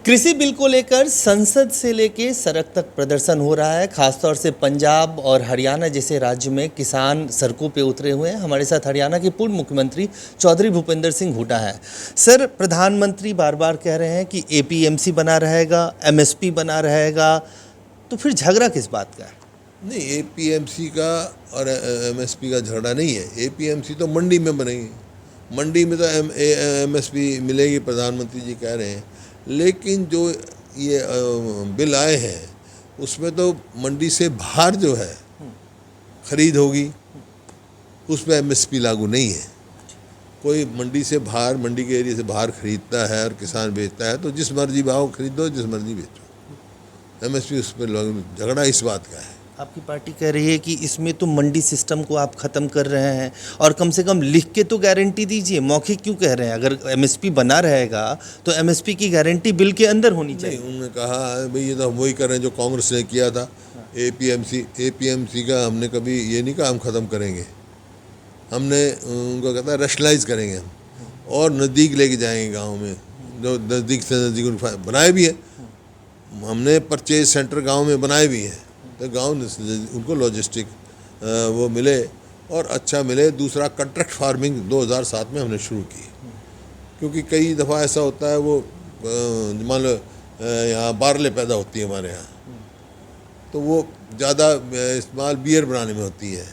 कृषि बिल को लेकर संसद से लेके सड़क तक प्रदर्शन हो रहा है। खासतौर से पंजाब और हरियाणा जैसे राज्य में किसान सड़कों पे उतरे हुए हैं। हमारे साथ हरियाणा के पूर्व मुख्यमंत्री चौधरी भूपेंद्र सिंह हुड्डा है। सर, प्रधानमंत्री बार बार कह रहे हैं कि एपीएमसी बना रहेगा, एमएसपी बना रहेगा, तो फिर झगड़ा किस बात का है? नहीं, एपीएमसी का और एमएसपी का झगड़ा नहीं है। एपीएमसी तो मंडी में बनेगी, मंडी में तो एमएसपी मिलेगी, प्रधानमंत्री जी कह रहे हैं। लेकिन जो ये बिल आए हैं उसमें तो मंडी से बाहर जो है खरीद होगी, उसमें एमएसपी लागू नहीं है। कोई मंडी से बाहर, मंडी के एरिया से बाहर खरीदता है और किसान बेचता है तो जिस मर्जी भाव खरीदो, जिस मर्जी बेचो, एमएसपी उस पर लागू। झगड़ा इस बात का है। आपकी पार्टी कह रही है कि इसमें तो मंडी सिस्टम को आप ख़त्म कर रहे हैं और कम से कम लिख के तो गारंटी दीजिए। मौखिक क्यों कह रहे हैं? अगर एमएसपी बना रहेगा तो एमएसपी की गारंटी बिल के अंदर होनी चाहिए। नहीं, उन्होंने कहा भाई ये तो हम वही कर रहे हैं जो कांग्रेस ने किया था। एपीएमसी का हमने कभी ये नहीं कहा हम ख़त्म करेंगे। हमने उनको कहता है रैशनलाइज करेंगे हम और नज़दीक लेके जाएंगे गाँव में, जो नज़दीक से नज़दीक बनाए भी है। हमने परचेज सेंटर गाँव में बनाए भी हैं तो गांव उनको लॉजिस्टिक वो मिले और अच्छा मिले। दूसरा, कॉन्ट्रैक्ट फार्मिंग 2007 में हमने शुरू की, क्योंकि कई दफ़ा ऐसा होता है वो मान लो यहाँ बारले पैदा होती है हमारे यहाँ, तो वो ज़्यादा इस्तेमाल बियर बनाने में होती है,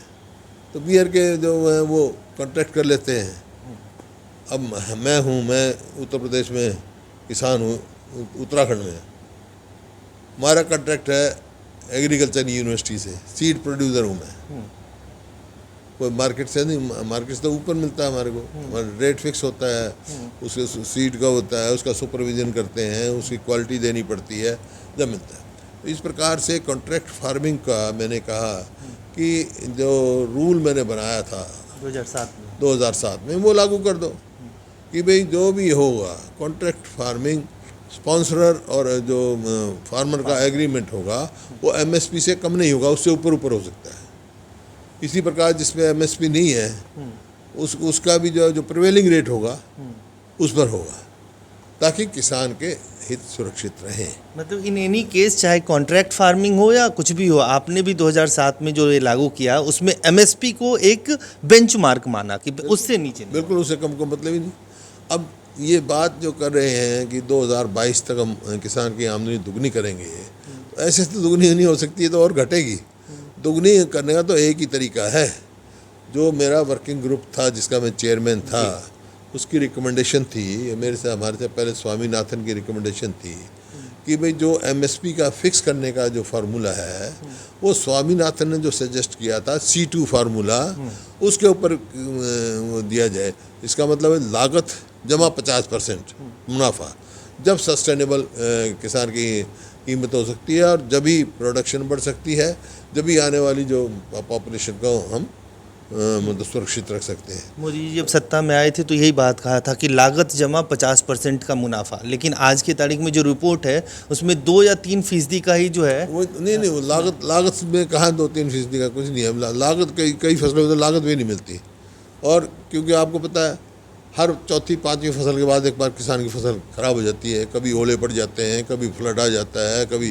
तो बियर के जो हैं वो कॉन्ट्रैक्ट कर लेते हैं। अब मैं उत्तर प्रदेश में किसान हूँ, उत्तराखंड में हमारा कॉन्ट्रैक्ट है एग्रीकल्चर यूनिवर्सिटी से, सीड प्रोड्यूसर हूँ मैं। कोई मार्केट से नहीं, मार्केट से तो ऊपर मिलता है हमारे को, हमारा रेट फिक्स होता है, उसके सीड का होता है, उसका सुपरविजन करते हैं, उसकी क्वालिटी देनी पड़ती है जब मिलता है। तो इस प्रकार से कॉन्ट्रैक्ट फार्मिंग का मैंने कहा कि जो रूल मैंने बनाया था 2007 में वो लागू कर दो कि भाई जो भी होगा कॉन्ट्रैक्ट फार्मिंग स्पॉन्सरर और जो फार्मर का एग्रीमेंट होगा वो एमएसपी से कम नहीं होगा, उससे ऊपर हो सकता है। इसी प्रकार जिसमें एमएसपी नहीं है उसका भी जो प्रिवेलिंग रेट होगा उस पर होगा, ताकि किसान के हित सुरक्षित रहे। मतलब इन एनी केस, चाहे कॉन्ट्रैक्ट फार्मिंग हो या कुछ भी हो, आपने भी 2007 में जो ये लागू किया उसमें एमएसपी को एक बेंचमार्क माना कि उससे नीचे नहीं। बिल्कुल, उससे कम को मतलब ही नहीं। अब ये बात जो कर रहे हैं कि 2022 तक हम किसान की आमदनी दुगनी करेंगे, तो ऐसे तो दुगनी नहीं हो सकती है, तो और घटेगी। दुगनी करने का तो एक ही तरीका है। जो मेरा वर्किंग ग्रुप था जिसका मैं चेयरमैन था, उसकी रिकमेंडेशन थी, हमारे से पहले स्वामीनाथन की रिकमेंडेशन थी कि भाई जो एमएसपी का फिक्स करने का जो फार्मूला है वो स्वामीनाथन ने जो सजेस्ट किया था C2 फार्मूला, उसके ऊपर दिया जाए। इसका मतलब है लागत जमा 50% मुनाफा। जब सस्टेनेबल किसान की कीमत हो सकती है और जब ही प्रोडक्शन बढ़ सकती है, जब ही आने वाली जो पॉपुलेशन को हम मतलब सुरक्षित रख सकते हैं। मोदी जी जब सत्ता में आए थे तो यही बात कहा था कि लागत जमा 50% का मुनाफा, लेकिन आज की तारीख में जो रिपोर्ट है उसमें 2 या 3% का ही जो है वो नहीं, वो लागत में कहाँ 2-3% का कुछ नहीं है। लागत कई फसलों में तो लागत भी नहीं मिलती। और क्योंकि आपको पता है हर चौथी पाँचवीं फसल के बाद एक बार किसान की फसल ख़राब हो जाती है। कभी ओले पड़ जाते हैं, कभी फ्लड आ जाता है, कभी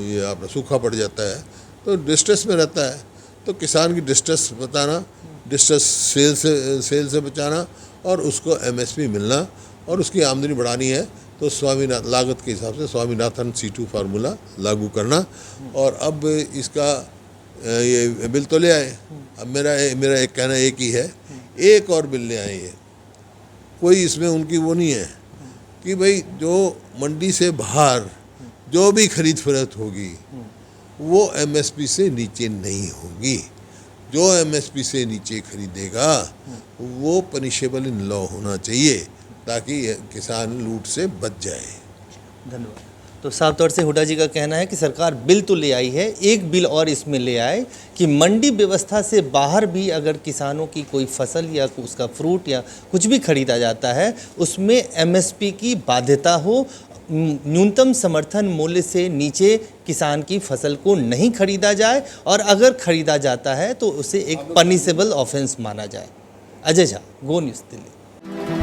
ये आपका सूखा पड़ जाता है, तो डिस्ट्रेस में रहता है। तो किसान की डिस्ट्रेस बताना, डिस्ट्रेस सेल से बचाना और उसको एमएसपी मिलना और उसकी आमदनी बढ़ानी है, तो लागत के हिसाब से स्वामीनाथन C2 फार्मूला लागू करना। और अब इसका ये बिल तो ले आए। अब मेरा एक कहना एक ही है, एक और बिल ले आए। कोई इसमें उनकी वो नहीं है कि भाई जो मंडी से बाहर जो भी खरीद फरोख्त होगी वो एमएसपी से नीचे नहीं होगी। जो एमएसपी से नीचे खरीदेगा वो पनिशेबल इन लॉ होना चाहिए, ताकि किसान लूट से बच जाए। धन्यवाद। तो साफ तौर से हुड्डा जी का कहना है कि सरकार बिल तो ले आई है, एक बिल और इसमें ले आए कि मंडी व्यवस्था से बाहर भी अगर किसानों की कोई फसल या उसका फ्रूट या कुछ भी खरीदा जाता है उसमें एमएसपी की बाध्यता हो। न्यूनतम समर्थन मूल्य से नीचे किसान की फसल को नहीं खरीदा जाए और अगर खरीदा जाता है तो उसे एक पनिशेबल ऑफेंस माना जाए। अजय झा, गो न्यूज़ दिल्ली।